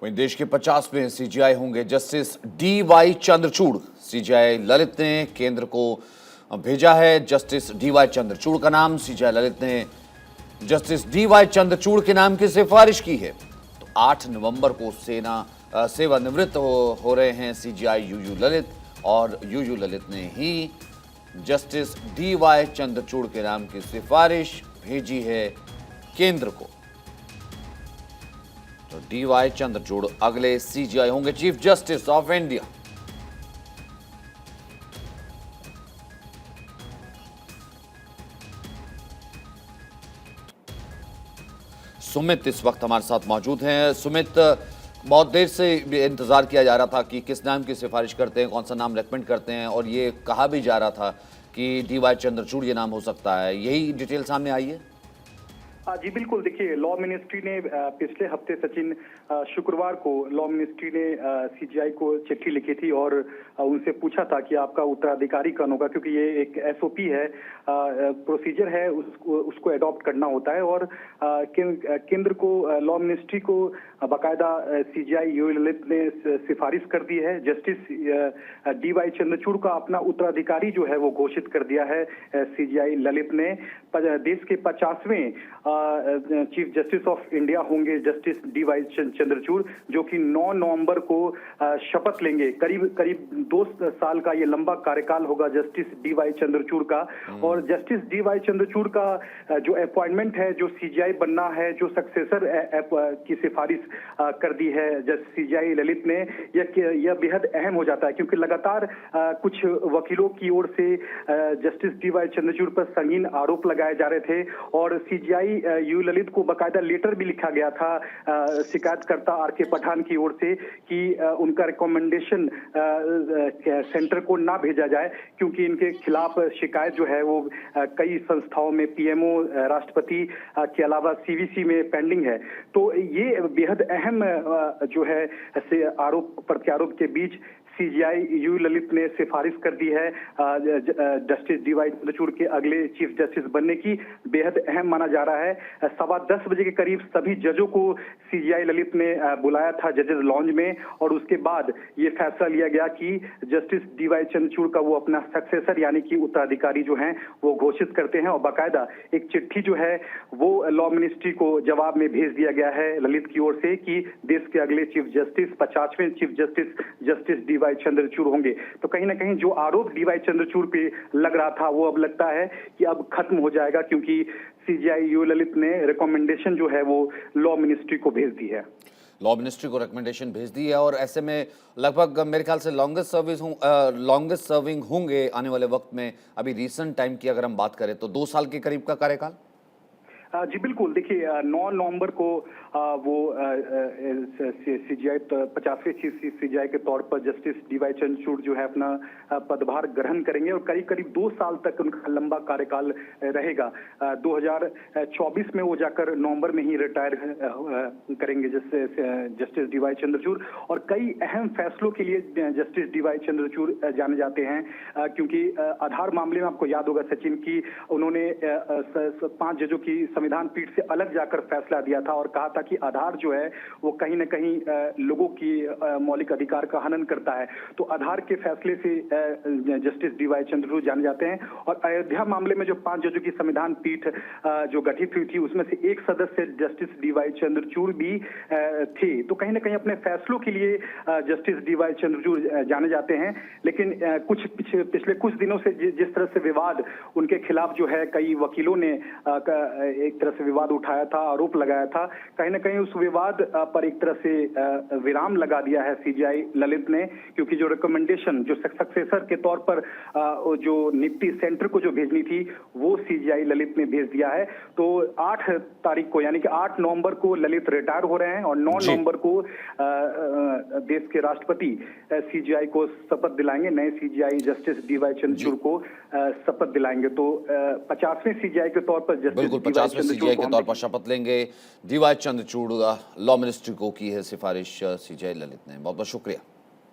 वहीं देश के 50वें सीजीआई होंगे justice D Y. Chandrachud. CGI Lalit ने केंद्र को भेजा है जस्टिस डी.वाई. चंद्रचूड़ का नाम। सीजीआई ललित ने जस्टिस डी.वाई. चंद्रचूड़ के नाम की सिफारिश की है। तो 8 नवंबर को सेवानिवृत्त हो रहे हैं सीजीआई यूयू ललित, और यूयू ललित ने ही जस्टिस डी.वाई. चंद्रचूड़ के नाम की सिफारिश भेजी है केंद्र को। तो डी.वाई. चंद्रचूड़ अगले सीजीआई होंगे chief justice of India. Sumit इस वक्त हमारे साथ मौजूद हैं। सुमित, बहुत देर से इंतजार किया जा रहा था कि किस नाम की सिफारिश करते हैं, कौन सा नाम रेकमेंड करते हैं, और ये कहा भी जा रहा था कि डी.वाई. चंद्रचूड़ ये नाम हो सकता है। यही डिटेल सामने आई है? जी बिल्कुल। देखिए, लॉ मिनिस्ट्री ने पिछले हफ्ते सचिन शुक्रवार को लॉ मिनिस्ट्री ने सीजीआई को चिट्ठी लिखी थी और उनसे पूछा था कि आपका उत्तराधिकारी कौन होगा, क्योंकि ये एक एसओपी है, प्रोसीजर है, उसको अडॉप्ट करना होता है। और केंद्र को, लॉ मिनिस्ट्री को बाकायदा सीजीआई यूयू ललित ने सिफारिश कर दी है। Justice D Y. चंद्रचूड़ का अपना उत्तराधिकारी जो है वो घोषित कर दिया है सीजीआई ललित ने। देश के 50वें चीफ जस्टिस ऑफ इंडिया होंगे जस्टिस डी.वाई. चंद्रचूड़, जो कि 9 नवंबर को शपथ लेंगे। करीब 2 साल का ये लंबा कार्यकाल होगा जस्टिस डी.वाई. चंद्रचूड़ का। और जस्टिस डी.वाई. चंद्रचूड़ का जो अपॉइंटमेंट है, जो सीजीआई बनना है, जो सक्सेसर की सिफारिश कर दी है सीजीआई ललित ने, यह बेहद अहम हो जाता है, क्योंकि लगातार कुछ वकीलों की ओर से जस्टिस डी.वाई. चंद्रचूड़ पर संगीन आरोप लगाए जा रहे थे। और सीजीआई यूयू ललित को बाकायदा लेटर भी लिखा गया था शिकायतकर्ता आर.के. पठान की ओर से कि उनका रिकमेंडेशन सेंटर को ना भेजा जाए, क्योंकि इनके खिलाफ शिकायत जो है वो कई संस्थाओं में, पीएमओ, राष्ट्रपति के अलावा सीवीसी में पेंडिंग है। तो ये बेहद अहम जो है आरोप प्रत्यारोप के बीच सीजीआई यूयू ललित ने सिफारिश कर दी है जस्टिस डी.वाई. चंद्रचूड़ के अगले चीफ जस्टिस बनने की। बेहद अहम माना जा रहा है। 10:15 बजे के करीब सभी जजों को सीजीआई ललित ने बुलाया था जजेस लॉन्ज में, और उसके बाद ये फैसला लिया गया कि जस्टिस डी.वाई. चंद्रचूड़ का वो अपना सक्सेसर यानी कि उत्तराधिकारी जो हैं वो घोषित करते हैं। और बाकायदा एक चिट्ठी जो है वो लॉ मिनिस्ट्री को जवाब में भेज दिया गया है ललित की ओर से कि देश के अगले चीफ जस्टिस, 50वें चीफ जस्टिस डी.वाई. चंद्रचूड़ होंगे। तो कहीं ना कहीं जो आरोप डी.वाई. चंद्रचूड़ पे लग रहा था वो अब लगता है कि अब खत्म हो जाएगा, क्योंकि सीजीआई यूयू ललित ने रिकमेंडेशन जो है वो लॉ मिनिस्ट्री को भेज दी है। लॉ मिनिस्ट्री को रिकमेंडेशन भेज दी है, और ऐसे में लगभग मेरे ख्याल से लॉन्गेस्ट सर्विंग होंगे आने वाले वक्त में। अभी रिसेंट टाइम की अगर हम बात करें तो 2 साल के करीब का कार्यकाल। जी बिल्कुल। देखिए, 9 नवंबर को वो सीजीआई 50वें चीफ सीजीआई के तौर पर जस्टिस डी.वाई. चंद्रचूड़ जो है अपना पदभार ग्रहण करेंगे, और करीब 2 साल तक उनका लंबा कार्यकाल रहेगा। 2024 में वो जाकर नवंबर में ही रिटायर करेंगे जस्टिस डी.वाई. चंद्रचूड़। और कई अहम फैसलों के लिए जस्टिस डी.वाई. चंद्रचूड़ जाने जाते हैं, क्योंकि आधार मामले में आपको याद होगा सचिन की उन्होंने 5 जजों की संविधान पीठ से अलग जाकर फैसला दिया था और कहा था कि आधार जो है वो कहीं न कहीं लोगों की मौलिक अधिकार का हनन करता है। तो आधार के फैसले से जस्टिस डी.वाई. चंद्रचूड़ जाने जाते हैं। और अयोध्या मामले में जो 5 जजों की संविधान पीठ जो गठित हुई थी, उसमें से एक सदस्य जस्टिस डी.वाई. चंद्रचूड़ भी थे। तो कहीं ना कहीं अपने फैसलों के लिए जस्टिस डी.वाई. चंद्रचूड़ जाने जाते हैं। लेकिन पिछले कुछ दिनों से जिस तरह से विवाद उनके खिलाफ जो है, कई वकीलों ने एक तरह से विवाद उठाया था, आरोप लगाया था, कहीं ना कहीं उस विवाद पर एक तरह से विराम लगा दिया है सीजीआई ललित ने, क्योंकि जो रिकमेंडेशन जो सक्सेसर के तौर पर जो नियुक्ति सेंटर को जो भेजनी थी वो सीजीआई ललित ने भेज दिया है। तो 8 तारीख को यानी कि 8 नवंबर को ललित रिटायर हो रहे हैं, और 9 नवंबर को देश के राष्ट्रपति सीजीआई को शपथ दिलाएंगे, नए सीजीआई जस्टिस डी.वाई. चंद्रचूड़ को शपथ दिलाएंगे। तो 50वें सीजीआई के तौर पर बिल्कुल 50वें सीजीआई के तौर पर शपथ लेंगे डी.वाई. चंद्रचूड़। लॉ मिनिस्ट्री को की है सिफारिश सीजीआई ललित ने। बहुत बहुत शुक्रिया।